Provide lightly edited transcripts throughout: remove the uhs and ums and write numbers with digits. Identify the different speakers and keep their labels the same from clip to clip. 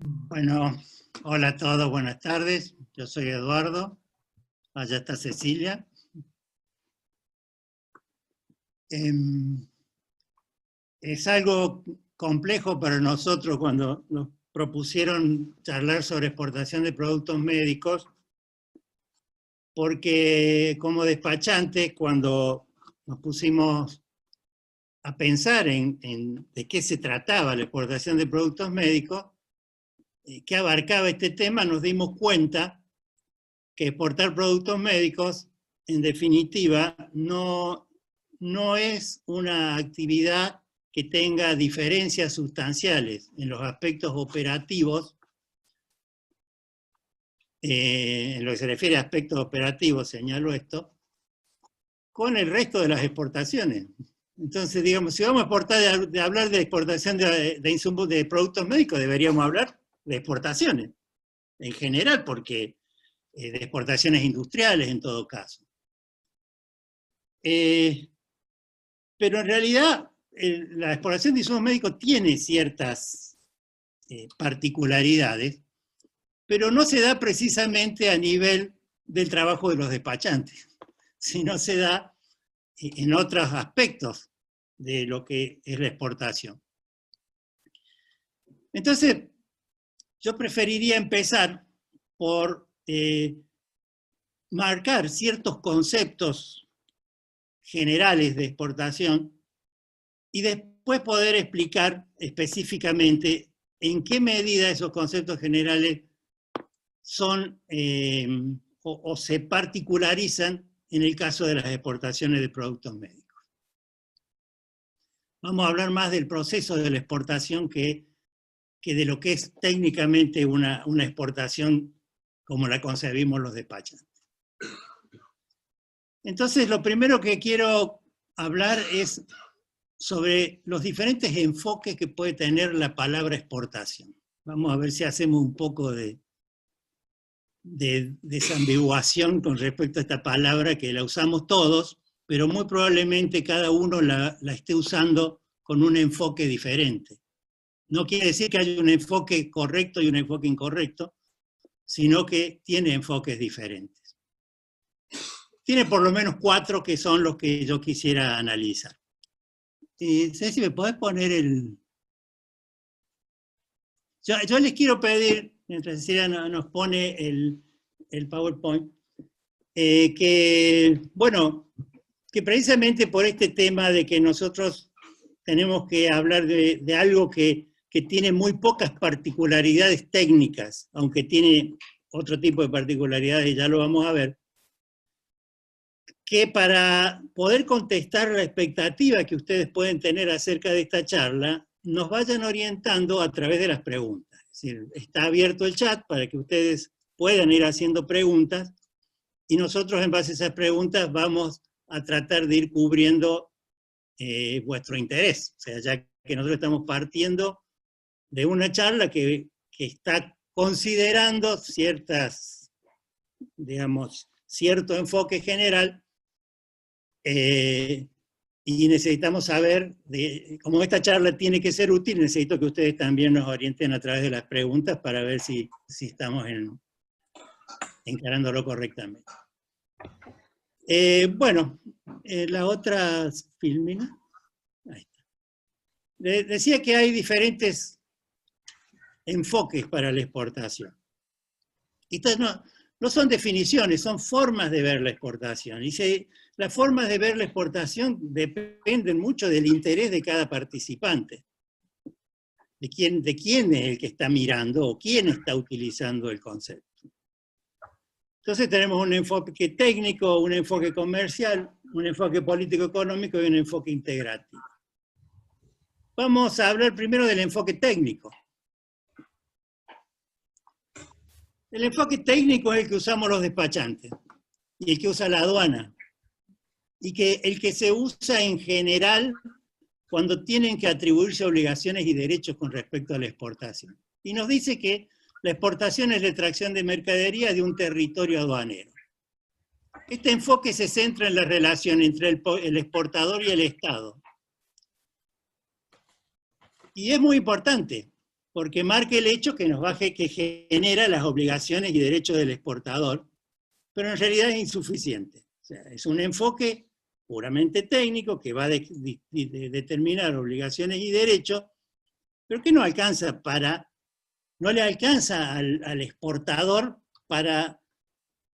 Speaker 1: Bueno, hola a todos, buenas tardes. Yo soy Eduardo, allá está Cecilia. Es algo complejo para nosotros cuando nos propusieron charlar sobre exportación de productos médicos, porque como despachantes, cuando nos pusimos a pensar en de qué se trataba la exportación de productos médicos, qué abarcaba este tema, nos dimos cuenta que exportar productos médicos, en definitiva, no es una actividad que tenga diferencias sustanciales en los aspectos operativos, en lo que se refiere a aspectos operativos, señalo esto, con el resto de las exportaciones. Entonces, digamos, si vamos a hablar de exportación de insumos de productos médicos, deberíamos hablar de exportaciones en general, porque de exportaciones industriales en todo caso. Pero en realidad la exportación de insumos médicos tiene ciertas particularidades, pero no se da precisamente a nivel del trabajo de los despachantes, sino se da en otros aspectos de lo que es la exportación. Entonces, yo preferiría empezar por marcar ciertos conceptos generales de exportación y después poder explicar específicamente en qué medida esos conceptos generales son o se particularizan en el caso de las exportaciones de productos médicos. Vamos a hablar más del proceso de la exportación que de lo que es técnicamente una exportación como la concebimos los despachantes. Entonces, lo primero que quiero hablar es sobre los diferentes enfoques que puede tener la palabra exportación. Vamos a ver si hacemos un poco de desambiguación con respecto a esta palabra, que la usamos todos, pero muy probablemente cada uno la esté usando con un enfoque diferente. No quiere decir que haya un enfoque correcto y un enfoque incorrecto, sino que tiene enfoques diferentes. Tiene por lo menos 4 que son los que yo quisiera analizar. Ceci, ¿me podés poner el...? Yo les quiero pedir, mientras Cecilia nos pone el PowerPoint, que precisamente por este tema de que nosotros tenemos que hablar de algo que tiene muy pocas particularidades técnicas, aunque tiene otro tipo de particularidades, y ya lo vamos a ver, que para poder contestar la expectativa que ustedes pueden tener acerca de esta charla, nos vayan orientando a través de las preguntas. Es decir, está abierto el chat para que ustedes puedan ir haciendo preguntas, y nosotros en base a esas preguntas vamos a tratar de ir cubriendo vuestro interés. O sea, ya que nosotros estamos partiendo de una charla que está considerando cierto enfoque general, y necesitamos saber, como esta charla tiene que ser útil, necesito que ustedes también nos orienten a través de las preguntas para ver si estamos encarándolo correctamente. La otra filmina. Ahí está. Decía que hay diferentes enfoques para la exportación. Estas no son definiciones, son formas de ver la exportación. Y las formas de ver la exportación dependen mucho del interés de cada participante. De quién es el que está mirando o quién está utilizando el concepto. Entonces tenemos un enfoque técnico, un enfoque comercial, un enfoque político-económico y un enfoque integrativo. Vamos a hablar primero del enfoque técnico. El enfoque técnico es el que usamos los despachantes y el que usa la aduana, y el que se usa en general cuando tienen que atribuirse obligaciones y derechos con respecto a la exportación. Y nos dice que la exportación es la extracción de mercadería de un territorio aduanero. Este enfoque se centra en la relación entre el exportador y el Estado. Y es muy importante, porque marca el hecho que que genera las obligaciones y derechos del exportador, pero en realidad es insuficiente. O sea, es un enfoque puramente técnico que va a determinar obligaciones y derechos, pero que no le alcanza al exportador para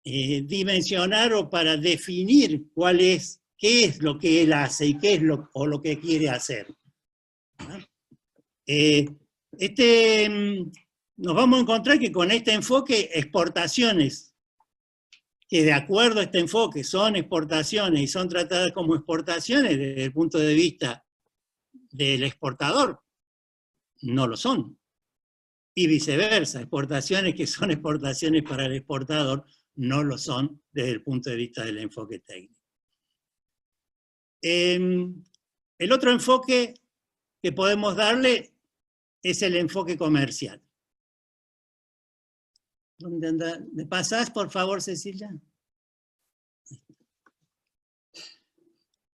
Speaker 1: dimensionar o para definir qué es lo que él hace y qué es lo que quiere hacer. ¿No? Nos vamos a encontrar que con este enfoque, exportaciones, que de acuerdo a este enfoque son exportaciones y son tratadas como exportaciones desde el punto de vista del exportador, no lo son. Y viceversa, exportaciones que son exportaciones para el exportador no lo son desde el punto de vista del enfoque técnico. El otro enfoque que podemos darle es el enfoque comercial. ¿Dónde anda? ¿Me pasás, por favor, Cecilia?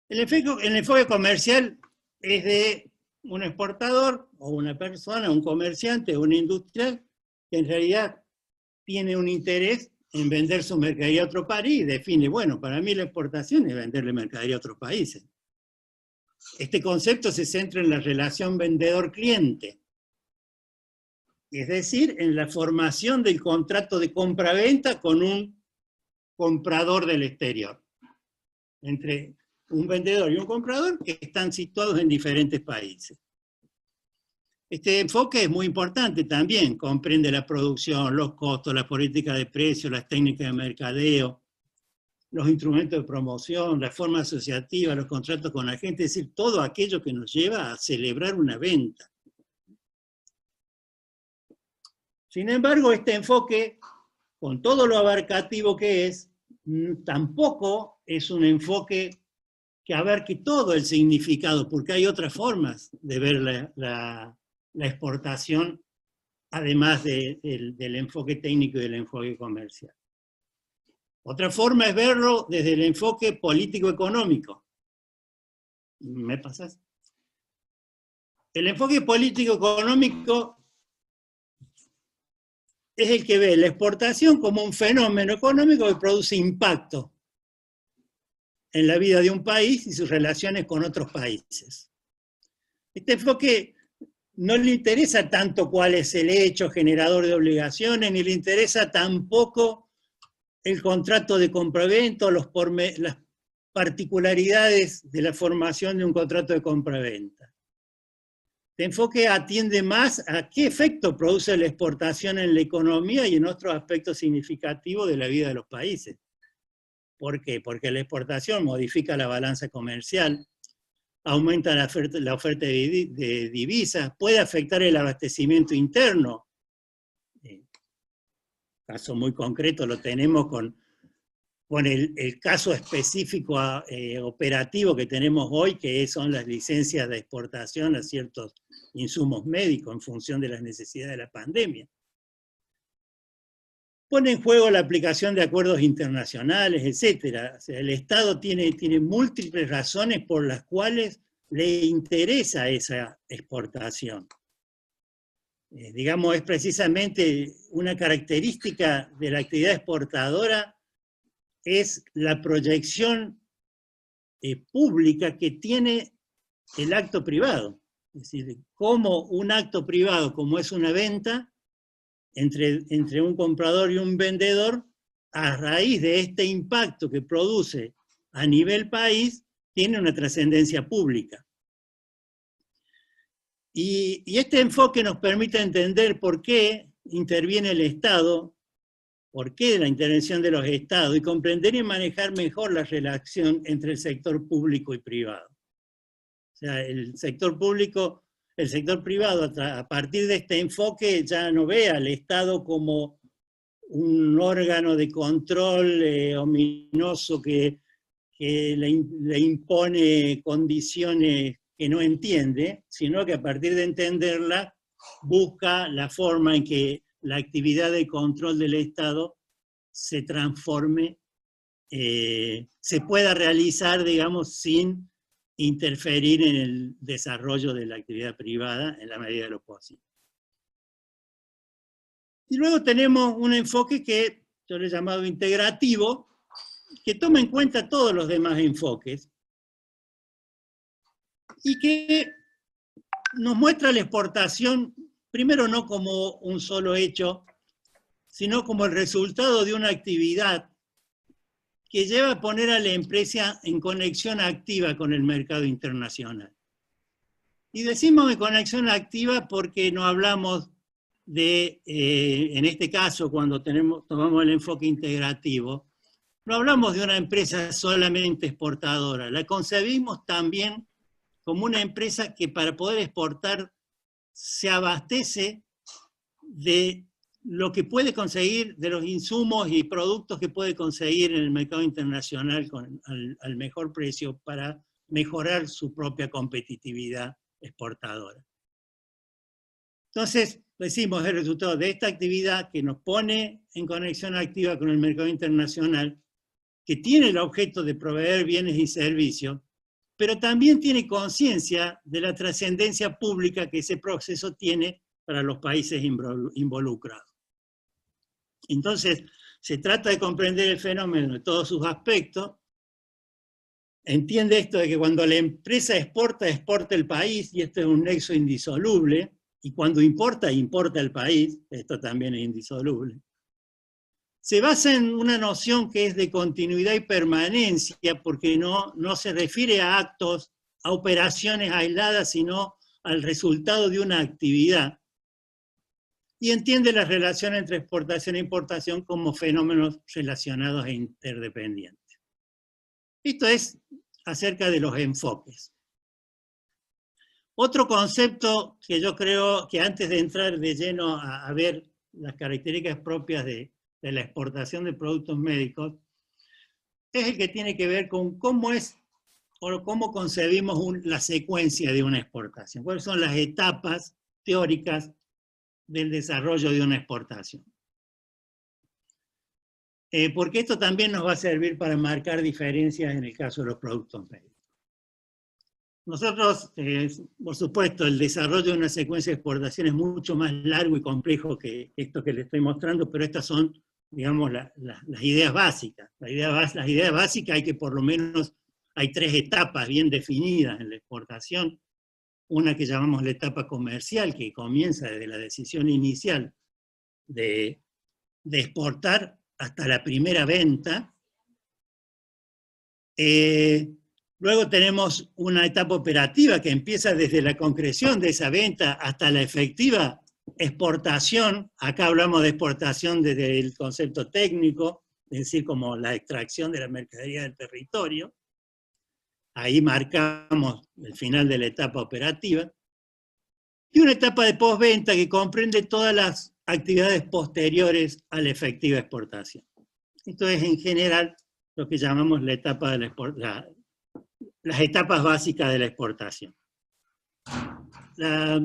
Speaker 1: El enfoque comercial es de un exportador, o una persona, un comerciante, un industrial, que en realidad tiene un interés en vender su mercadería a otro país y define, bueno, para mí la exportación es venderle mercadería a otros países. Este concepto se centra en la relación vendedor-cliente, es decir, en la formación del contrato de compra-venta con un comprador del exterior, entre un vendedor y un comprador que están situados en diferentes países. Este enfoque es muy importante también, comprende la producción, los costos, la política de precios, las técnicas de mercadeo, los instrumentos de promoción, la forma asociativa, los contratos con la gente, es decir, todo aquello que nos lleva a celebrar una venta. Sin embargo, este enfoque, con todo lo abarcativo que es, tampoco es un enfoque que abarque todo el significado, porque hay otras formas de ver la exportación, además del enfoque técnico y del enfoque comercial. Otra forma es verlo desde el enfoque político-económico. ¿Me pasas? El enfoque político-económico es el que ve la exportación como un fenómeno económico que produce impacto en la vida de un país y sus relaciones con otros países. Este enfoque no le interesa tanto cuál es el hecho generador de obligaciones, ni le interesa tampoco el contrato de compraventa o las particularidades de la formación de un contrato de compraventa. Este enfoque atiende más a qué efecto produce la exportación en la economía y en otros aspectos significativos de la vida de los países. ¿Por qué? Porque la exportación modifica la balanza comercial, aumenta la oferta de divisas, puede afectar el abastecimiento interno. Caso muy concreto lo tenemos con el caso específico operativo que tenemos hoy, que son las licencias de exportación a ciertos insumos médicos en función de las necesidades de la pandemia. Pone en juego la aplicación de acuerdos internacionales, etc. O sea, el Estado tiene múltiples razones por las cuales le interesa esa exportación. Digamos, es precisamente una característica de la actividad exportadora, es la proyección pública que tiene el acto privado. Es decir, como un acto privado, como es una venta, entre un comprador y un vendedor, a raíz de este impacto que produce a nivel país, tiene una trascendencia pública. Y este enfoque nos permite entender por qué interviene el Estado, por qué la intervención de los Estados, y comprender y manejar mejor la relación entre el sector público y privado. O sea, el sector privado, a partir de este enfoque, ya no ve al Estado como un órgano de control ominoso que le impone condiciones que no entiende, sino que a partir de entenderla, busca la forma en que la actividad de control del Estado se transforme, se pueda realizar, digamos, sin interferir en el desarrollo de la actividad privada en la medida de lo posible. Y luego tenemos un enfoque que yo le he llamado integrativo, que toma en cuenta todos los demás enfoques, y que nos muestra la exportación, primero no como un solo hecho, sino como el resultado de una actividad que lleva a poner a la empresa en conexión activa con el mercado internacional. Y decimos en conexión activa porque no hablamos de, en este caso, cuando tomamos el enfoque integrativo, no hablamos de una empresa solamente exportadora, la concebimos también como una empresa que para poder exportar se abastece de lo que puede conseguir, de los insumos y productos que puede conseguir en el mercado internacional al mejor precio para mejorar su propia competitividad exportadora. Entonces, decimos el resultado de esta actividad que nos pone en conexión activa con el mercado internacional, que tiene el objeto de proveer bienes y servicios, pero también tiene conciencia de la trascendencia pública que ese proceso tiene para los países involucrados. Entonces, se trata de comprender el fenómeno en todos sus aspectos. Entiende esto de que cuando la empresa exporta, exporta el país, y esto es un nexo indisoluble, y cuando importa, importa el país, esto también es indisoluble. Se basa en una noción que es de continuidad y permanencia, porque no se refiere a actos, a operaciones aisladas, sino al resultado de una actividad. Y entiende la relación entre exportación e importación como fenómenos relacionados e interdependientes. Esto es acerca de los enfoques. Otro concepto que yo creo que antes de entrar de lleno a ver las características propias de la exportación de productos médicos, es el que tiene que ver con cómo es o cómo concebimos la secuencia de una exportación. ¿Cuáles son las etapas teóricas del desarrollo de una exportación? Porque esto también nos va a servir para marcar diferencias en el caso de los productos médicos. Nosotros, por supuesto, el desarrollo de una secuencia de exportación es mucho más largo y complejo que esto que les estoy mostrando, pero estas son, digamos, las ideas básicas. Las ideas básicas hay que por lo menos, hay 3 etapas bien definidas en la exportación. Una que llamamos la etapa comercial, que comienza desde la decisión inicial de exportar hasta la primera venta. Luego tenemos una etapa operativa que empieza desde la concreción de esa venta hasta la efectiva exportación. Acá hablamos de exportación desde el concepto técnico, es decir, como la extracción de la mercadería del territorio. Ahí marcamos el final de la etapa operativa. Y una etapa de postventa que comprende todas las actividades posteriores a la efectiva exportación. Esto es en general lo que llamamos la etapa de las etapas básicas de la exportación. La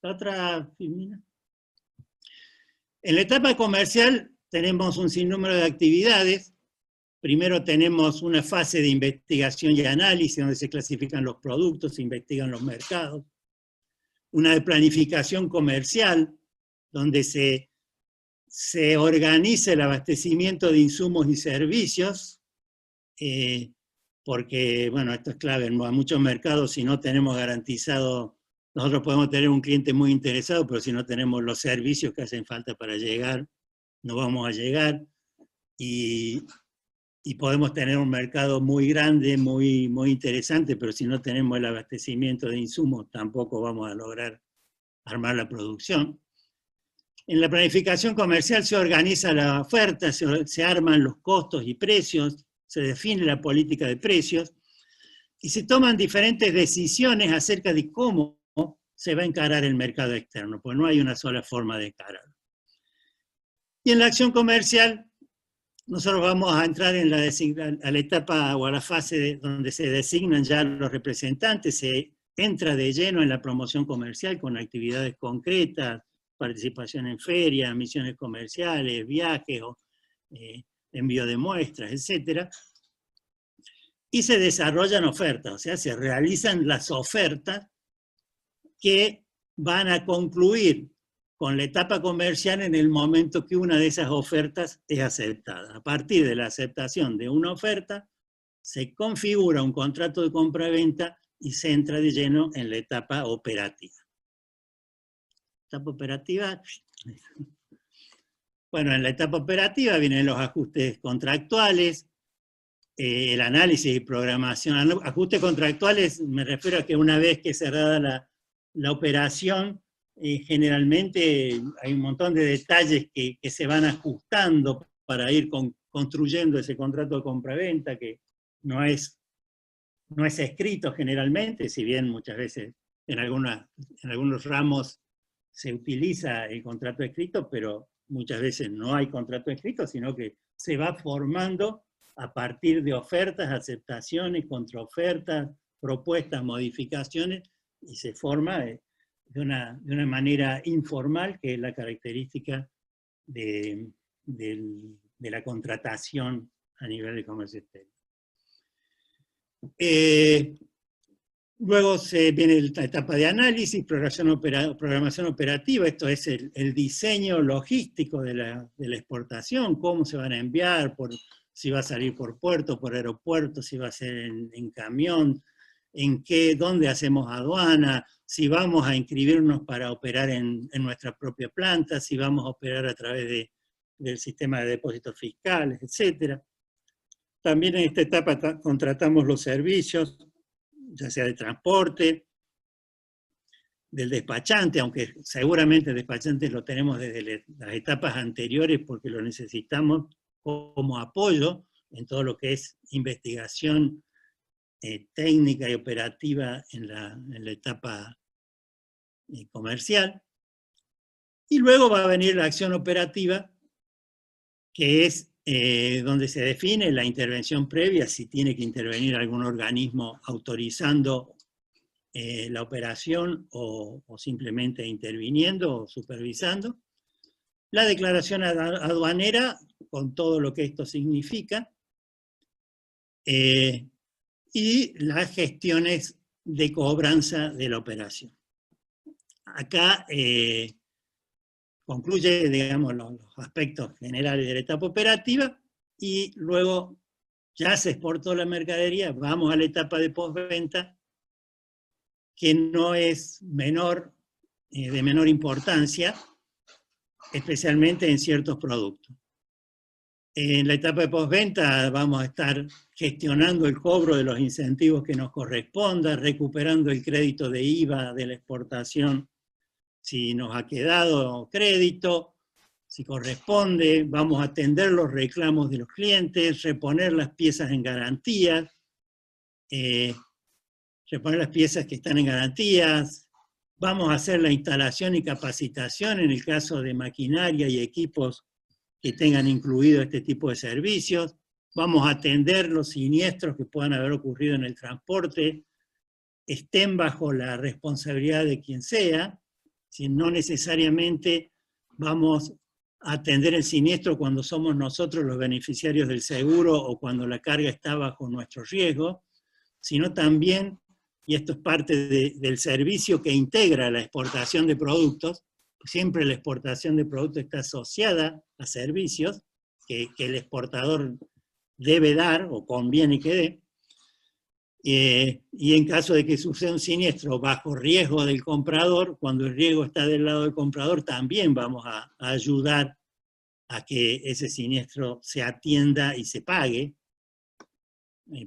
Speaker 1: otra filmina. En la etapa comercial tenemos un sinnúmero de actividades. Primero tenemos una fase de investigación y análisis, donde se clasifican los productos, se investigan los mercados. Una de planificación comercial, donde se organiza el abastecimiento de insumos y servicios, porque, bueno, esto es clave, en muchos mercados, si no tenemos garantizado, nosotros podemos tener un cliente muy interesado, pero si no tenemos los servicios que hacen falta para llegar, no vamos a llegar, y podemos tener un mercado muy grande, muy interesante, pero si no tenemos el abastecimiento de insumos, tampoco vamos a lograr armar la producción. En la planificación comercial se organiza la oferta, se arman los costos y precios, se define la política de precios, y se toman diferentes decisiones acerca de cómo se va a encarar el mercado externo, pues no hay una sola forma de encararlo. Y en la acción comercial, nosotros vamos a entrar en a la etapa o a la fase donde se designan ya los representantes, se entra de lleno en la promoción comercial con actividades concretas, participación en ferias, misiones comerciales, viajes, envío de muestras, etc. Y se desarrollan ofertas, o sea, se realizan las ofertas que van a concluir con la etapa comercial en el momento que una de esas ofertas es aceptada. A partir de la aceptación de una oferta, se configura un contrato de compra-venta y se entra de lleno en la etapa operativa. Etapa operativa. Bueno, en la etapa operativa vienen los ajustes contractuales, el análisis y programación. Ajustes contractuales me refiero a que una vez que cerrada la operación, generalmente hay un montón de detalles que se van ajustando para ir construyendo ese contrato de compra-venta que no es escrito generalmente, si bien muchas veces en algunos ramos se utiliza el contrato escrito, pero muchas veces no hay contrato escrito, sino que se va formando a partir de ofertas, aceptaciones, contraofertas, propuestas, modificaciones, y se forma de una manera informal, que es la característica de la contratación a nivel de comercio exterior. Luego viene la etapa de análisis, programación operativa, esto es el diseño logístico de la exportación, cómo se van a enviar, si va a salir por puerto, por aeropuerto, si va a ser en camión, dónde hacemos aduana, si vamos a inscribirnos para operar en nuestra propia planta, si vamos a operar a través del sistema de depósitos fiscales, etc. También en esta etapa contratamos los servicios, ya sea de transporte, del despachante, aunque seguramente el despachante lo tenemos desde las etapas anteriores porque lo necesitamos como apoyo en todo lo que es investigación técnica y operativa en la etapa comercial. Y luego va a venir la acción operativa, que es donde se define la intervención previa, si tiene que intervenir algún organismo autorizando la operación o simplemente interviniendo o supervisando. La declaración aduanera, con todo lo que esto significa, y las gestiones de cobranza de la operación. Acá concluye, digamos, los aspectos generales de la etapa operativa, y luego ya se exportó la mercadería, vamos a la etapa de postventa, que no es de menor importancia, especialmente en ciertos productos. En la etapa de postventa vamos a estar gestionando el cobro de los incentivos que nos corresponda, recuperando el crédito de IVA de la exportación si nos ha quedado crédito, si corresponde, vamos a atender los reclamos de los clientes, reponer las piezas en garantía, reponer las piezas que están en garantías, vamos a hacer la instalación y capacitación en el caso de maquinaria y equipos que tengan incluido este tipo de servicios, vamos a atender los siniestros que puedan haber ocurrido en el transporte, estén bajo la responsabilidad de quien sea, si no necesariamente vamos a atender el siniestro cuando somos nosotros los beneficiarios del seguro o cuando la carga está bajo nuestro riesgo, sino también, y esto es parte del servicio que integra la exportación de productos, siempre la exportación de productos está asociada a servicios que el exportador debe dar o conviene que dé, y en caso de que suceda un siniestro bajo riesgo del comprador, cuando el riesgo está del lado del comprador, también vamos a ayudar a que ese siniestro se atienda y se pague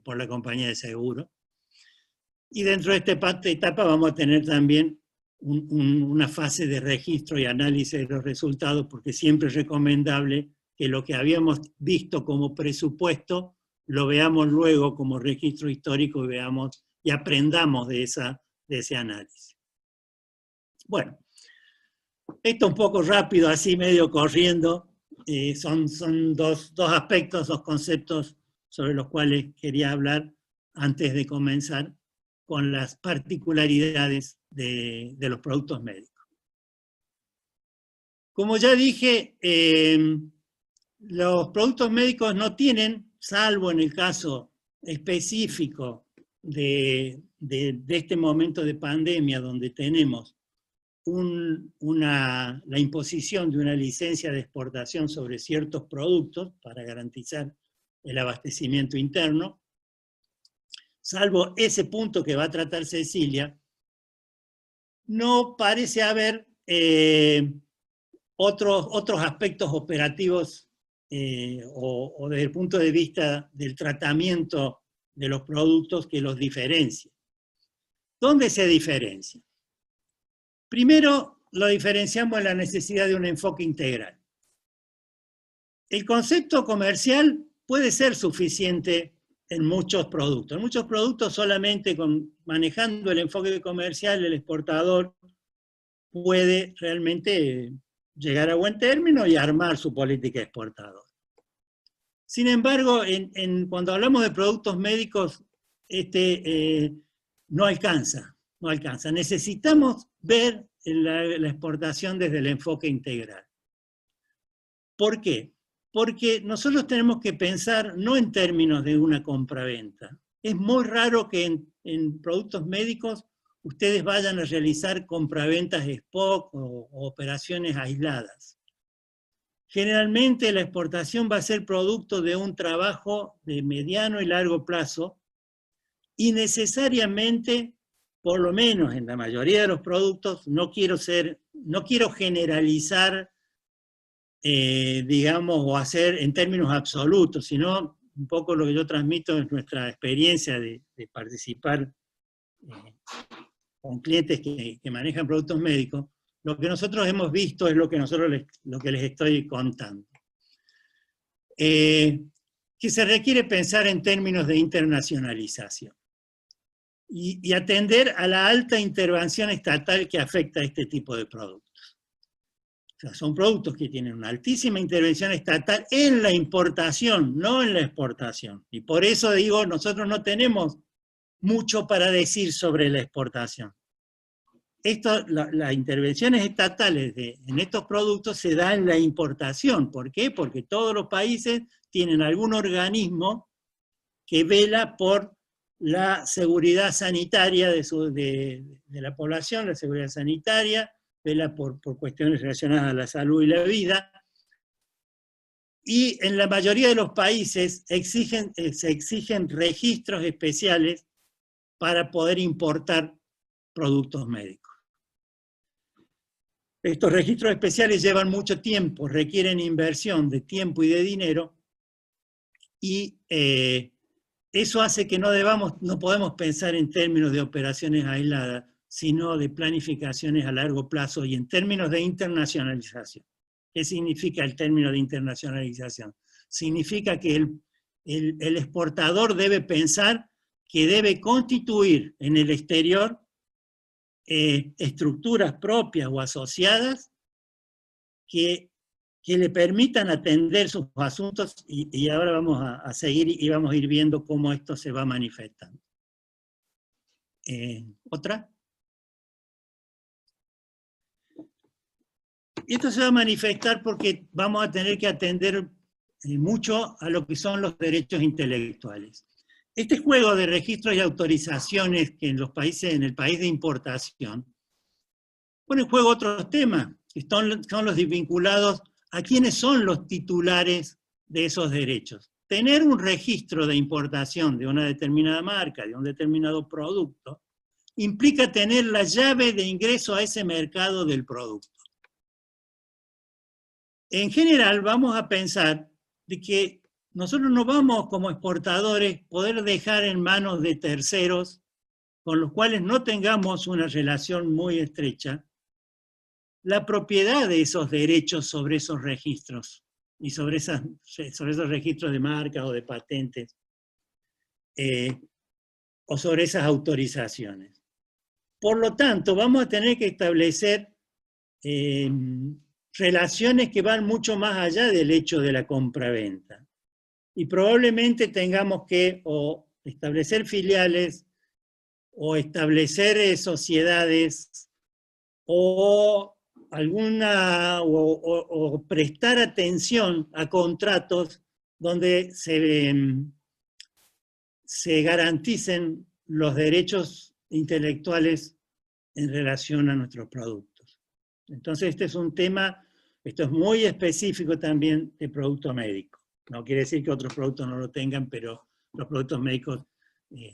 Speaker 1: por la compañía de seguro. Y dentro de esta etapa vamos a tener también una fase de registro y análisis de los resultados, porque siempre es recomendable que lo que habíamos visto como presupuesto lo veamos luego como registro histórico y aprendamos de ese análisis. Bueno, esto un poco rápido, así medio corriendo, son dos aspectos, dos conceptos sobre los cuales quería hablar antes de comenzar con las particularidades de los productos médicos. Como ya dije, los productos médicos no tienen, salvo en el caso específico de este momento de pandemia donde tenemos la imposición de una licencia de exportación sobre ciertos productos para garantizar el abastecimiento interno, salvo ese punto que va a tratar Cecilia, no parece haber otros aspectos operativos o desde el punto de vista del tratamiento de los productos que los diferencien. ¿Dónde se diferencia? Primero, lo diferenciamos en la necesidad de un enfoque integral. El concepto comercial puede ser suficiente en muchos productos. En muchos productos solamente manejando el enfoque comercial el exportador puede realmente llegar a buen término y armar su política exportadora. Sin embargo, cuando hablamos de productos médicos, no alcanza. Necesitamos ver la exportación desde el enfoque integral. ¿Por qué? Porque nosotros tenemos que pensar no en términos de una compraventa. Es muy raro que en productos médicos ustedes vayan a realizar compraventas spot o operaciones aisladas. Generalmente la exportación va a ser producto de un trabajo de mediano y largo plazo y necesariamente, por lo menos en la mayoría de los productos, no quiero generalizar, digamos, o hacer en términos absolutos, sino un poco lo que yo transmito es nuestra experiencia de participar con clientes que manejan productos médicos. Lo que nosotros hemos visto es lo que les estoy contando. Que se requiere pensar en términos de internacionalización y atender a la alta intervención estatal que afecta a este tipo de productos. O sea, son productos que tienen una altísima intervención estatal en la importación, no en la exportación. Y por eso digo, nosotros no tenemos mucho para decir sobre la exportación. Las intervenciones estatales en estos productos se dan en la importación. ¿Por qué? Porque todos los países tienen algún organismo que vela por la seguridad sanitaria de la población, la seguridad sanitaria, vela por cuestiones relacionadas a la salud y la vida. Y en la mayoría de los países se exigen registros especiales para poder importar productos médicos. Estos registros especiales llevan mucho tiempo, requieren inversión de tiempo y de dinero, y eso hace que no podemos pensar en términos de operaciones aisladas, sino de planificaciones a largo plazo y en términos de internacionalización. ¿Qué significa el término de internacionalización? Significa que el exportador debe pensar que debe constituir en el exterior estructuras propias o asociadas que le permitan atender sus asuntos, y ahora vamos a seguir y vamos a ir viendo cómo esto se va manifestando. ¿Otra? Y esto se va a manifestar porque vamos a tener que atender mucho a lo que son los derechos intelectuales. Este juego de registros y autorizaciones que en el país de importación, pone en juego otros temas, que son los vinculados a quiénes son los titulares de esos derechos. Tener un registro de importación de una determinada marca, de un determinado producto, implica tener la llave de ingreso a ese mercado del producto. En general vamos a pensar de que nosotros no vamos como exportadores poder dejar en manos de terceros con los cuales no tengamos una relación muy estrecha la propiedad de esos derechos sobre esos registros y sobre esos registros de marcas o de patentes o sobre esas autorizaciones. Por lo tanto, vamos a tener que establecer relaciones que van mucho más allá del hecho de la compra-venta. Y probablemente tengamos que o establecer filiales o establecer sociedades o prestar atención a contratos donde se garanticen los derechos intelectuales en relación a nuestros productos. Entonces este es un tema, esto es muy específico también de producto médico. No quiere decir que otros productos no lo tengan, pero los productos médicos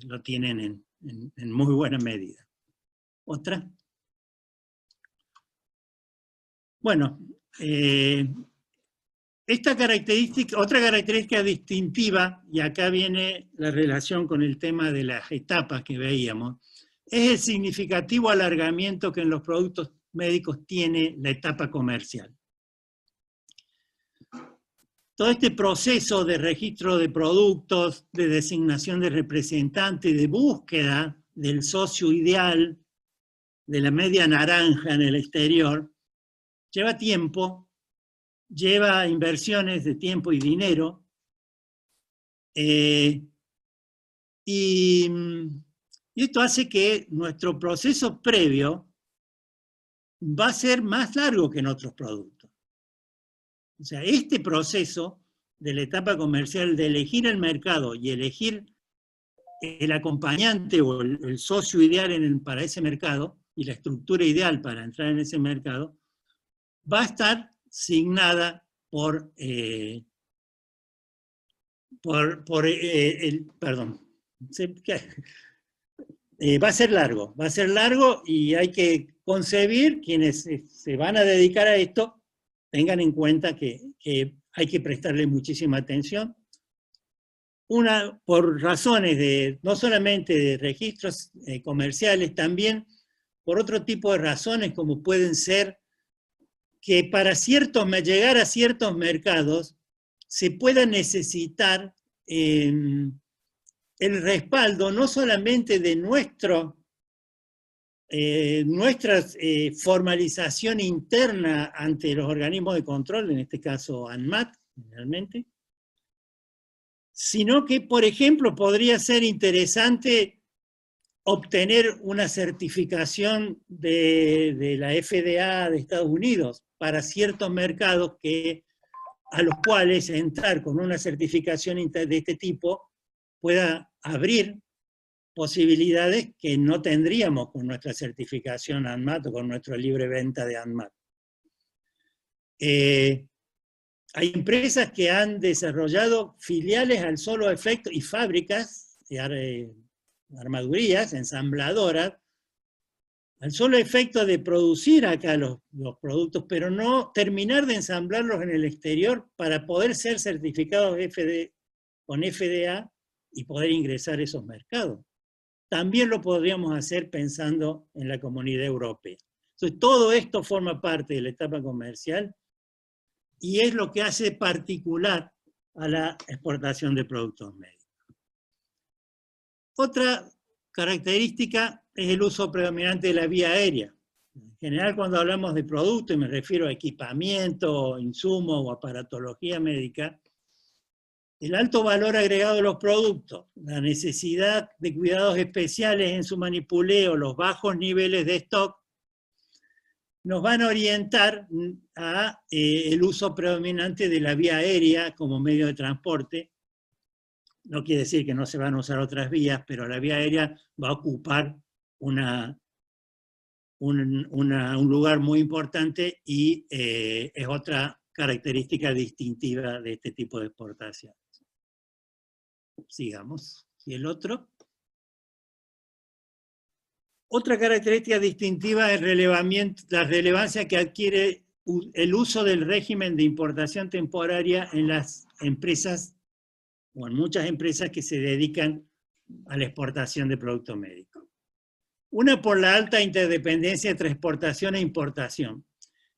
Speaker 1: lo tienen en muy buena medida. ¿Otra? Bueno, otra característica distintiva, y acá viene la relación con el tema de las etapas que veíamos, es el significativo alargamiento que en los productos médicos tiene la etapa comercial. Todo este proceso de registro de productos, de designación de representantes, de búsqueda del socio ideal, de la media naranja en el exterior, lleva tiempo, lleva inversiones de tiempo y dinero, y esto hace que nuestro proceso previo va a ser más largo que en otros productos. O sea, este proceso de la etapa comercial, de elegir el mercado y elegir el acompañante o el socio ideal para ese mercado, y la estructura ideal para entrar en ese mercado, va a estar signada por perdón, va a ser largo y hay que concebir, quienes se van a dedicar a esto, tengan en cuenta que hay que prestarle muchísima atención. Una, por razones no solamente de registros comerciales, también por otro tipo de razones, como pueden ser que para llegar a ciertos mercados se pueda necesitar el respaldo no solamente de nuestra formalización interna ante los organismos de control, en este caso ANMAT, generalmente, sino que, por ejemplo, podría ser interesante obtener una certificación de la FDA de Estados Unidos para ciertos mercados a los cuales entrar con una certificación de este tipo pueda abrir posibilidades que no tendríamos con nuestra certificación ANMAT o con nuestra libre venta de ANMAT. Hay empresas que han desarrollado filiales al solo efecto y fábricas de armadurías, ensambladoras, al solo efecto de producir acá los productos, pero no terminar de ensamblarlos en el exterior para poder ser certificados con FDA y poder ingresar a esos mercados. También lo podríamos hacer pensando en la Comunidad Europea. Entonces, todo esto forma parte de la etapa comercial y es lo que hace particular a la exportación de productos médicos. Otra característica es el uso predominante de la vía aérea. En general, cuando hablamos de productos, y me refiero a equipamiento, insumos o aparatología médica, el alto valor agregado de los productos, la necesidad de cuidados especiales en su manipuleo, los bajos niveles de stock, nos van a orientar a el uso predominante de la vía aérea como medio de transporte. No quiere decir que no se van a usar otras vías, pero la vía aérea va a ocupar un lugar muy importante y es otra característica distintiva de este tipo de exportación. Sigamos. ¿Y el otro? Otra característica distintiva es la relevancia que adquiere el uso del régimen de importación temporaria en las empresas, o en muchas empresas que se dedican a la exportación de productos médicos. Una, por la alta interdependencia entre exportación e importación.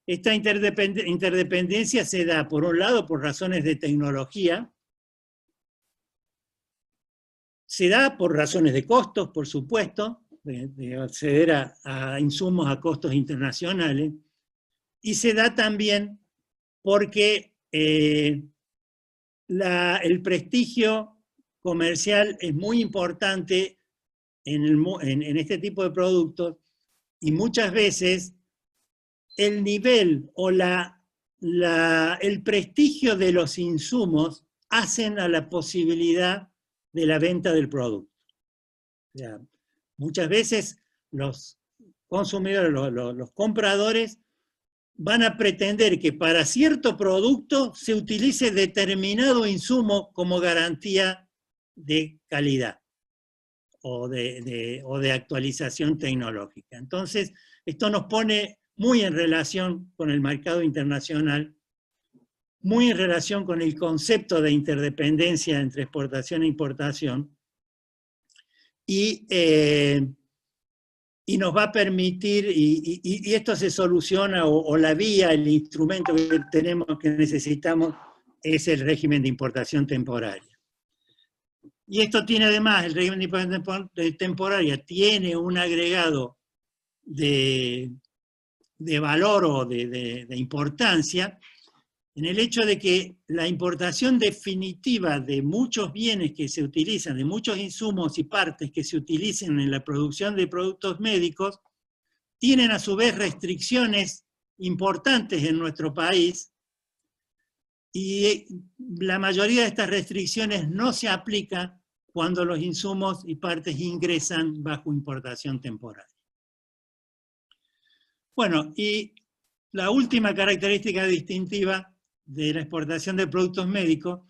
Speaker 1: Esta interdependencia se da, por un lado, por razones de tecnología, se da por razones de costos, por supuesto, de acceder a insumos a costos internacionales, y se da también porque el prestigio comercial es muy importante en este tipo de productos, y muchas veces el nivel o el prestigio de los insumos hacen a la posibilidad de la venta del producto. O sea, muchas veces los consumidores, los compradores, van a pretender que para cierto producto se utilice determinado insumo como garantía de calidad o de actualización tecnológica. Entonces, esto nos pone muy en relación con el mercado internacional, muy en relación con el concepto de interdependencia entre exportación e importación, y nos va a permitir, y esto se soluciona, o la vía, el instrumento que tenemos, que necesitamos, es el régimen de importación temporaria. Y esto tiene además, el régimen de importación temporaria tiene un agregado de valor o de importancia, en el hecho de que la importación definitiva de muchos bienes que se utilizan, de muchos insumos y partes que se utilicen en la producción de productos médicos, tienen a su vez restricciones importantes en nuestro país, y la mayoría de estas restricciones no se aplican cuando los insumos y partes ingresan bajo importación temporaria. Bueno, y la última característica distintiva de la exportación de productos médicos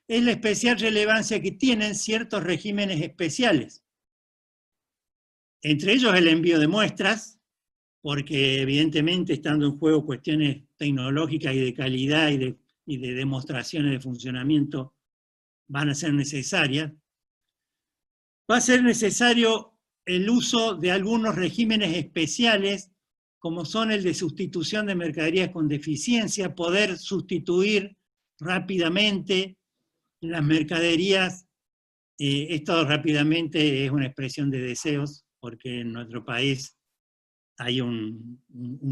Speaker 1: es la especial relevancia que tienen ciertos regímenes especiales. Entre ellos el envío de muestras, porque evidentemente estando en juego cuestiones tecnológicas y de calidad y de demostraciones de funcionamiento van a ser necesarias. Va a ser necesario el uso de algunos regímenes especiales, como son el de sustitución de mercaderías con deficiencia, poder sustituir rápidamente las mercaderías. Esto rápidamente es una expresión de deseos, porque en nuestro país hay un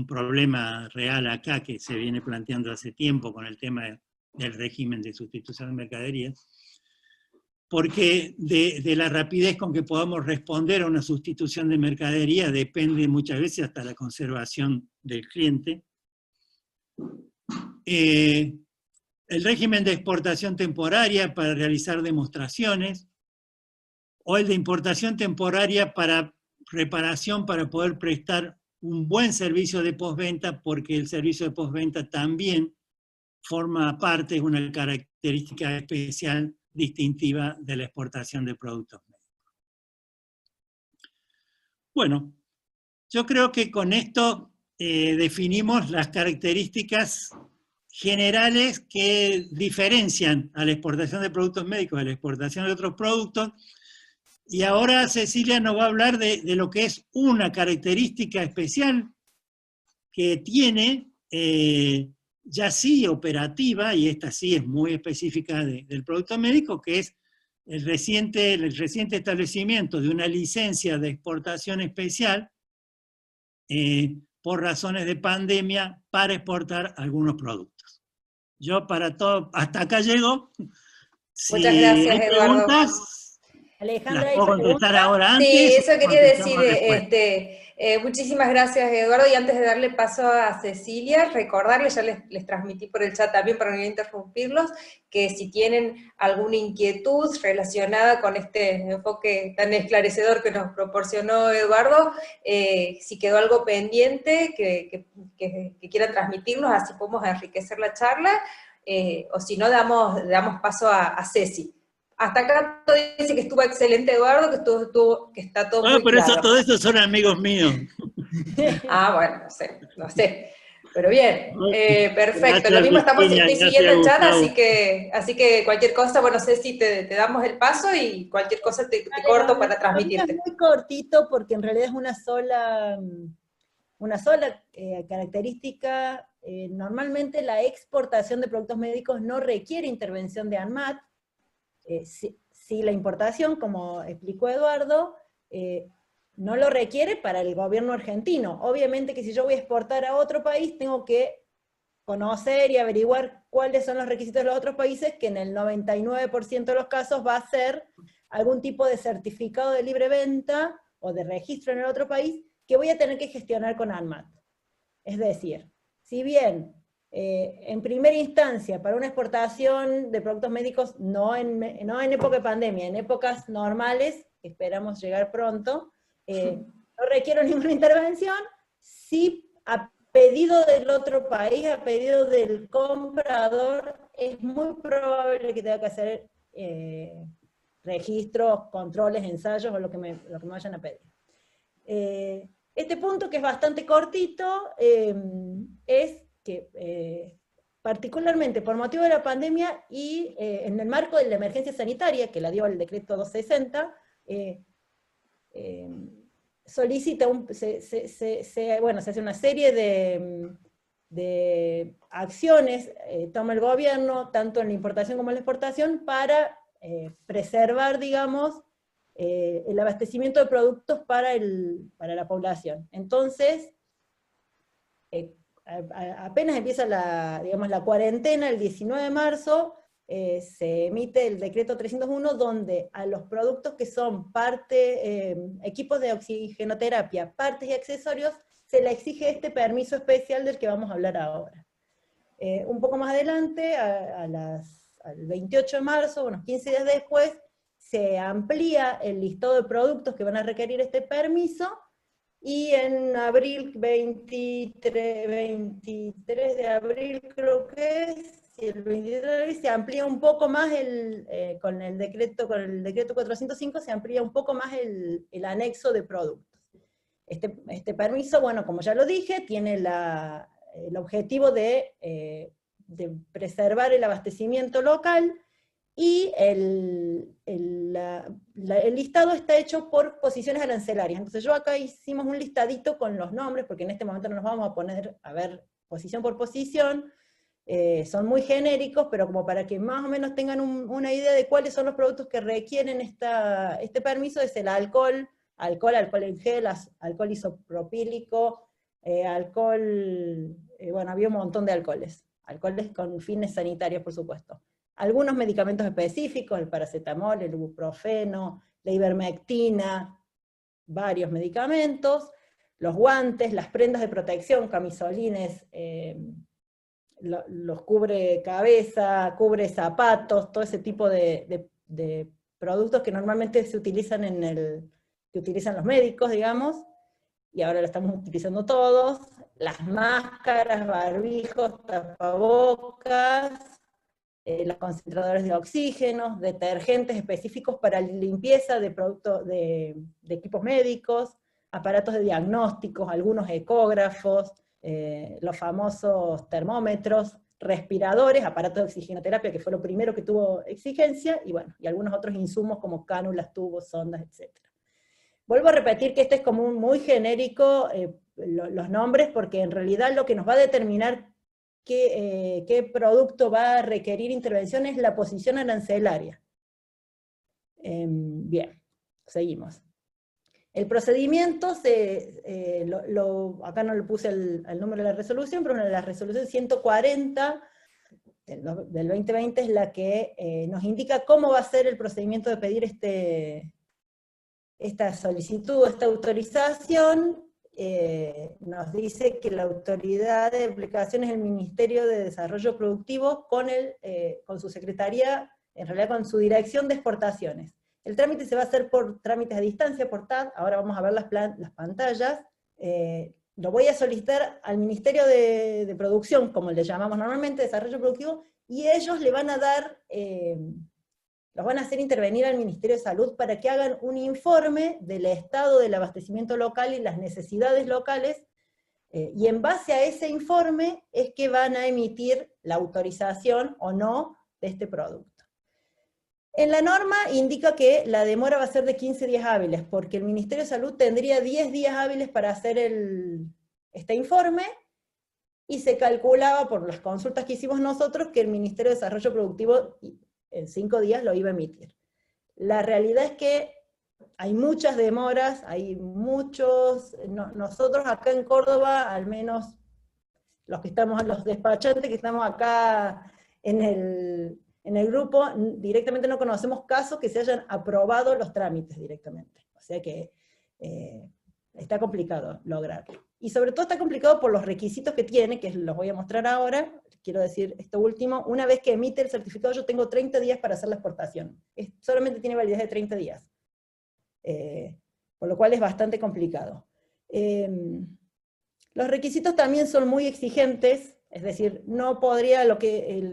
Speaker 1: problema real acá que se viene planteando hace tiempo con el tema del régimen de sustitución de mercaderías, porque de la rapidez con que podamos responder a una sustitución de mercadería depende muchas veces hasta la conservación del cliente. El régimen de exportación temporaria para realizar demostraciones, o el de importación temporaria para reparación, para poder prestar un buen servicio de postventa, porque el servicio de postventa también forma parte, es una característica especial distintiva de la exportación de productos médicos. Bueno, yo creo que con esto definimos las características generales que diferencian a la exportación de productos médicos de la exportación de otros productos, y ahora Cecilia nos va a hablar de lo que es una característica especial que tiene ya sí operativa, y esta sí es muy específica del producto médico, que es el reciente establecimiento de una licencia de exportación especial por razones de pandemia para exportar algunos productos. Yo hasta acá llego. Si
Speaker 2: muchas gracias,
Speaker 1: hay
Speaker 2: Eduardo.
Speaker 1: preguntas,
Speaker 3: Alejandra,
Speaker 1: las puedo contestar ahora antes.
Speaker 2: Sí, eso quería decir. Muchísimas gracias, Eduardo, y antes de darle paso a Cecilia, recordarles, ya les transmití por el chat también para no interrumpirlos, que si tienen alguna inquietud relacionada con este enfoque tan esclarecedor que nos proporcionó Eduardo, si quedó algo pendiente que quieran transmitirnos, así podemos enriquecer la charla, o si no, damos paso a Ceci. Hasta acá todo dice que estuvo excelente, Eduardo, que está todo muy
Speaker 1: pero
Speaker 2: claro.
Speaker 1: todo eso son amigos míos.
Speaker 2: Bueno, no sé. Pero bien, perfecto.
Speaker 1: Gracias,
Speaker 2: Lo mismo estoy
Speaker 1: Virginia,
Speaker 2: siguiendo el chat,
Speaker 1: Gustavo.
Speaker 2: así que cualquier cosa, bueno, Ceci, te damos el paso y cualquier cosa te corto para transmitirte.
Speaker 3: Es muy cortito porque en realidad es una sola característica. Normalmente la exportación de productos médicos no requiere intervención de ANMAT. Si la importación, como explicó Eduardo, no lo requiere para el gobierno argentino. Obviamente que si yo voy a exportar a otro país, tengo que conocer y averiguar cuáles son los requisitos de los otros países, que en el 99% de los casos va a ser algún tipo de certificado de libre venta o de registro en el otro país, que voy a tener que gestionar con ANMAT. Es decir, si bien en primera instancia, para una exportación de productos médicos, no en época de pandemia, en épocas normales, esperamos llegar pronto, no requiero ninguna intervención, sí pedido del otro país, a pedido del comprador, es muy probable que tenga que hacer registros, controles, ensayos o lo que me vayan a pedir. Este punto, que es bastante cortito, es que particularmente por motivo de la pandemia y en el marco de la emergencia sanitaria, que la dio el decreto 260, solicita, se hace una serie de acciones, toma el gobierno, tanto en la importación como en la exportación, para preservar, digamos, el abastecimiento de productos para la población. Entonces, apenas empieza la cuarentena, el 19 de marzo, se emite el decreto 301, donde a los productos que son equipos de oxigenoterapia, partes y accesorios, se le exige este permiso especial del que vamos a hablar ahora. Un poco más adelante, al 28 de marzo, unos 15 días después, se amplía el listado de productos que van a requerir este permiso, y en abril, 23 de abril creo que es, el 23 de abril se amplía un poco más, con el decreto 405 se amplía un poco más el anexo de productos. Este permiso, bueno, como ya lo dije, tiene el objetivo de preservar el abastecimiento local, y el listado está hecho por posiciones arancelarias. Entonces yo acá hicimos un listadito con los nombres, porque en este momento no nos vamos a poner a ver posición por posición, son muy genéricos, pero como para que más o menos tengan una idea de cuáles son los productos que requieren este permiso, es el alcohol en gel, alcohol isopropílico, bueno, había un montón de alcoholes con fines sanitarios, por supuesto. Algunos medicamentos específicos, el paracetamol, el ibuprofeno, la ivermectina, varios medicamentos, los guantes, las prendas de protección, camisolines, los cubre cabeza, cubre zapatos, todo ese tipo de productos que normalmente se utilizan que utilizan los médicos, digamos, y ahora lo estamos utilizando todos, las máscaras, barbijos, tapabocas, los concentradores de oxígeno, detergentes específicos para limpieza de productos, de equipos médicos, aparatos de diagnósticos, algunos ecógrafos, los famosos termómetros, respiradores, aparatos de oxigenoterapia, que fue lo primero que tuvo exigencia, y bueno, y algunos otros insumos como cánulas, tubos, sondas, etc. Vuelvo a repetir que este es como muy genérico, los nombres, porque en realidad lo que nos va a determinar qué producto va a requerir intervención es la posición arancelaria. Bien, seguimos. El procedimiento, acá no le puse el número de la resolución, pero la resolución 140 del 2020 es la que nos indica cómo va a ser el procedimiento de pedir esta solicitud, esta autorización. Nos dice que la autoridad de aplicación es el Ministerio de Desarrollo Productivo con su secretaría, en realidad con su dirección de exportaciones. El trámite se va a hacer por trámites a distancia, por TAD, ahora vamos a ver las pantallas. Lo voy a solicitar al Ministerio de Producción, como le llamamos normalmente, Desarrollo Productivo, y ellos le van a dar, los van a hacer intervenir al Ministerio de Salud para que hagan un informe del estado del abastecimiento local y las necesidades locales, y en base a ese informe es que van a emitir la autorización o no de este producto. En la norma indica que la demora va a ser de 15 días hábiles, porque el Ministerio de Salud tendría 10 días hábiles para hacer este informe, y se calculaba por las consultas que hicimos nosotros que el Ministerio de Desarrollo Productivo en 5 días lo iba a emitir. La realidad es que hay muchas demoras, nosotros acá en Córdoba, al menos los despachantes que estamos acá en el grupo, directamente no conocemos casos que se hayan aprobado los trámites directamente. O sea que está complicado lograrlo. Y sobre todo está complicado por los requisitos que tiene, que los voy a mostrar ahora. Quiero decir esto último: una vez que emite el certificado, yo tengo 30 días para hacer la exportación. Solamente tiene validez de 30 días. Por lo cual es bastante complicado. Los requisitos también son muy exigentes, es decir, no podría,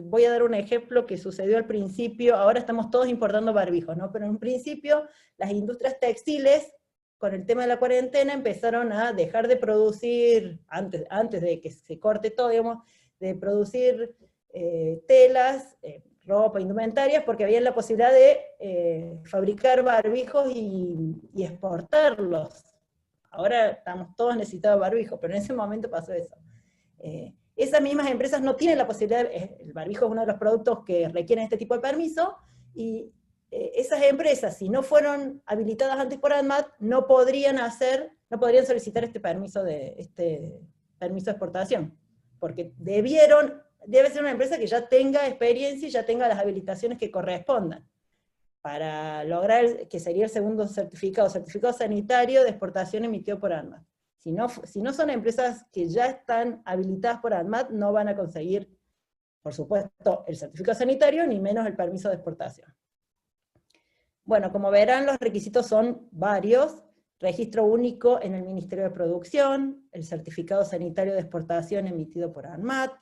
Speaker 3: voy a dar un ejemplo que sucedió al principio, ahora estamos todos importando barbijos, ¿no? Pero en un principio las industrias textiles, con el tema de la cuarentena, empezaron a dejar de producir, antes de que se corte todo, digamos, de producir telas, ropa, indumentarias, porque había la posibilidad de fabricar barbijos y exportarlos. Ahora estamos todos necesitados de barbijo, pero en ese momento pasó eso. Esas mismas empresas no tienen la posibilidad, el barbijo es uno de los productos que requieren este tipo de permiso, y esas empresas, si no fueron habilitadas antes por ANMAT, no podrían solicitar este permiso de exportación, porque debe ser una empresa que ya tenga experiencia y ya tenga las habilitaciones que correspondan, para lograr, que sería el segundo certificado sanitario de exportación emitido por ANMAT. Si no son empresas que ya están habilitadas por ANMAT, no van a conseguir, por supuesto, el certificado sanitario, ni menos el permiso de exportación. Bueno, como verán, los requisitos son varios: registro único en el Ministerio de Producción, el certificado sanitario de exportación emitido por ANMAT,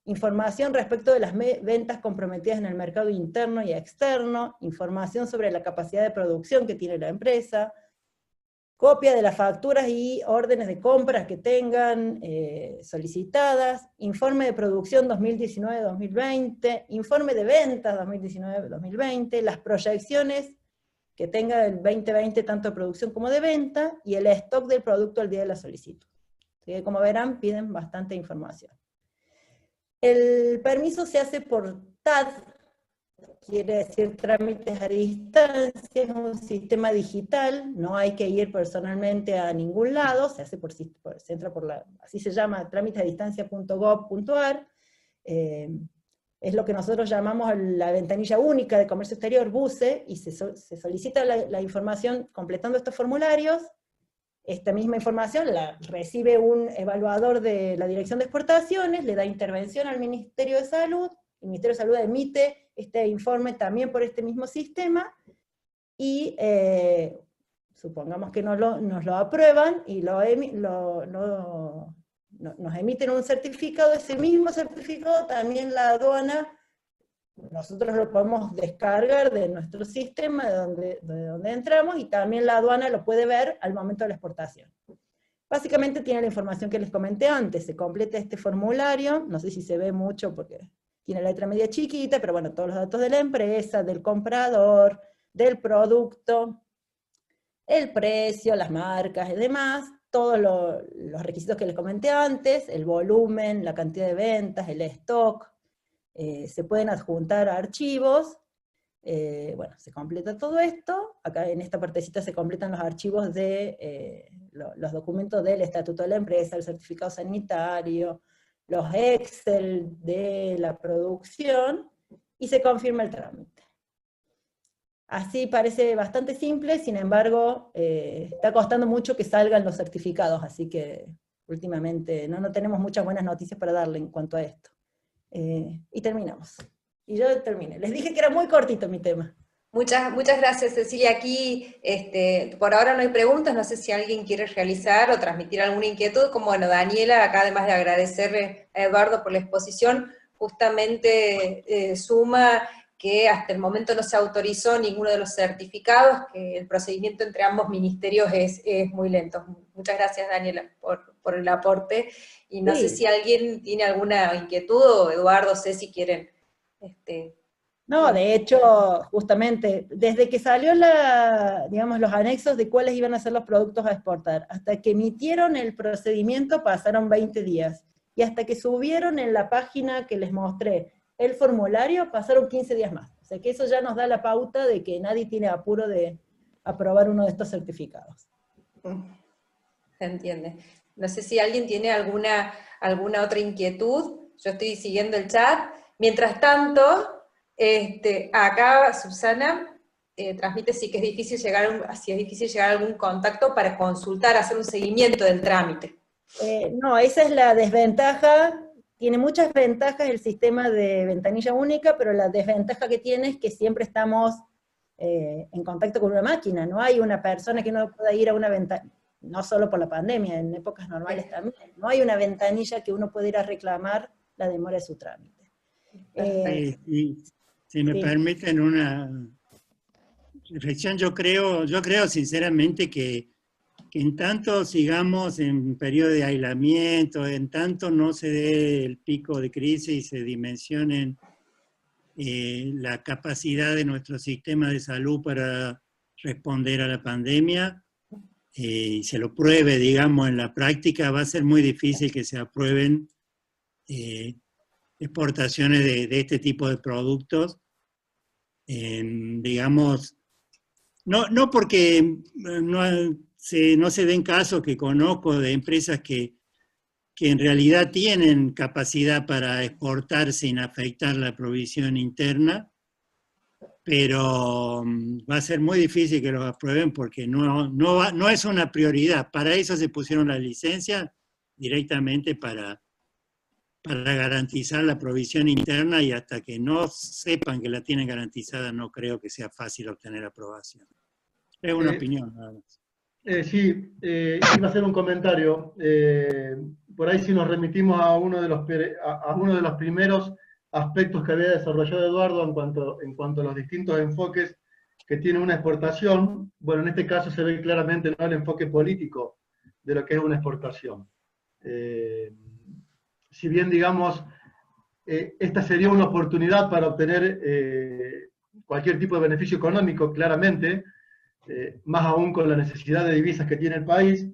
Speaker 3: información respecto de las ventas comprometidas en el mercado interno y externo, información sobre la capacidad de producción que tiene la empresa, copia de las facturas y órdenes de compras que tengan solicitadas, informe de producción 2019-2020, informe de ventas 2019-2020, las proyecciones que tenga el 2020 tanto de producción como de venta, y el stock del producto al día de la solicitud. Así que, como verán, piden bastante información. El permiso se hace por TAD, quiere decir trámites a distancia, es un sistema digital, no hay que ir personalmente a ningún lado, se entra así se llama, trámitesadistancia.gov.ar, es lo que nosotros llamamos la ventanilla única de comercio exterior, BUCE, y se solicita la información completando estos formularios. Esta misma información la recibe un evaluador de la Dirección de Exportaciones, le da intervención al Ministerio de Salud, el Ministerio de Salud emite este informe también por este mismo sistema, y supongamos que nos lo aprueban, y nos emiten un certificado. Ese mismo certificado también la aduana, nosotros lo podemos descargar de nuestro sistema, de donde entramos, y también la aduana lo puede ver al momento de la exportación. Básicamente tiene la información que les comenté antes, se completa este formulario, no sé si se ve mucho porque tiene la letra media chiquita, pero bueno, todos los datos de la empresa, del comprador, del producto, el precio, las marcas y demás, todos los requisitos que les comenté antes, el volumen, la cantidad de ventas, el stock, se pueden adjuntar archivos, bueno, se completa todo esto, acá en esta partecita se completan los archivos de los documentos del estatuto de la empresa, el certificado sanitario, los Excel de la producción, y se confirma el trámite. Así parece bastante simple, sin embargo, está costando mucho que salgan los certificados, así que últimamente no tenemos muchas buenas noticias para darle en cuanto a esto. Y terminamos. Y yo terminé. Les dije que era muy cortito mi tema.
Speaker 2: Muchas gracias, Cecilia. Aquí, por ahora no hay preguntas, no sé si alguien quiere realizar o transmitir alguna inquietud, como bueno, Daniela, acá además de agradecerle a Eduardo por la exposición, justamente suma que hasta el momento no se autorizó ninguno de los certificados, que el procedimiento entre ambos ministerios es muy lento. Muchas gracias, Daniela, por el aporte, y no sé si alguien tiene alguna inquietud, o Eduardo, Ceci, quieren...
Speaker 3: No, de hecho, justamente, desde que salió digamos, los anexos de cuáles iban a ser los productos a exportar, hasta que emitieron el procedimiento pasaron 20 días, y hasta que subieron en la página que les mostré el formulario, pasaron 15 días más. O sea que eso ya nos da la pauta de que nadie tiene apuro de aprobar uno de estos certificados.
Speaker 2: Se entiende. No sé si alguien tiene alguna otra inquietud. Yo estoy siguiendo el chat. Mientras tanto, acá Susana transmite si es difícil llegar a algún contacto para consultar, hacer un seguimiento del trámite.
Speaker 3: No, esa es la desventaja. Tiene muchas ventajas el sistema de ventanilla única, pero la desventaja que tiene es que siempre estamos en contacto con una máquina. No hay una persona que no pueda ir a una ventanilla. no solo por la pandemia, en épocas normales también. No hay una ventanilla que uno pueda ir a reclamar la demora de su trámite.
Speaker 1: Si me permiten una reflexión, yo creo sinceramente que en tanto sigamos en periodo de aislamiento, en tanto no se dé el pico de crisis y se dimensionen la capacidad de nuestro sistema de salud para responder a la pandemia, y se lo pruebe, digamos, en la práctica, va a ser muy difícil que se aprueben exportaciones de este tipo de productos, digamos, no porque no se den casos que conozco de empresas que en realidad tienen capacidad para exportar sin afectar la provisión interna, pero va a ser muy difícil que los aprueben porque no es una prioridad. Para eso se pusieron las licencias directamente para garantizar la provisión interna, y hasta que no sepan que la tienen garantizada no creo que sea fácil obtener aprobación. Es una opinión nada más.
Speaker 4: Sí, iba a hacer un comentario. Por ahí si nos remitimos a uno de los primeros aspectos que había desarrollado Eduardo en cuanto a los distintos enfoques que tiene una exportación, bueno, en este caso se ve claramente, ¿no?, el enfoque político de lo que es una exportación. Si bien, digamos, esta sería una oportunidad para obtener cualquier tipo de beneficio económico, claramente, más aún con la necesidad de divisas que tiene el país,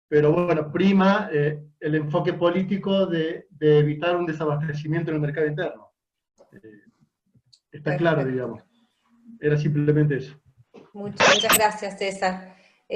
Speaker 4: pero bueno, prima el enfoque político de evitar un desabastecimiento en el mercado interno. Está claro, digamos. Era simplemente eso.
Speaker 2: Muchas gracias, César.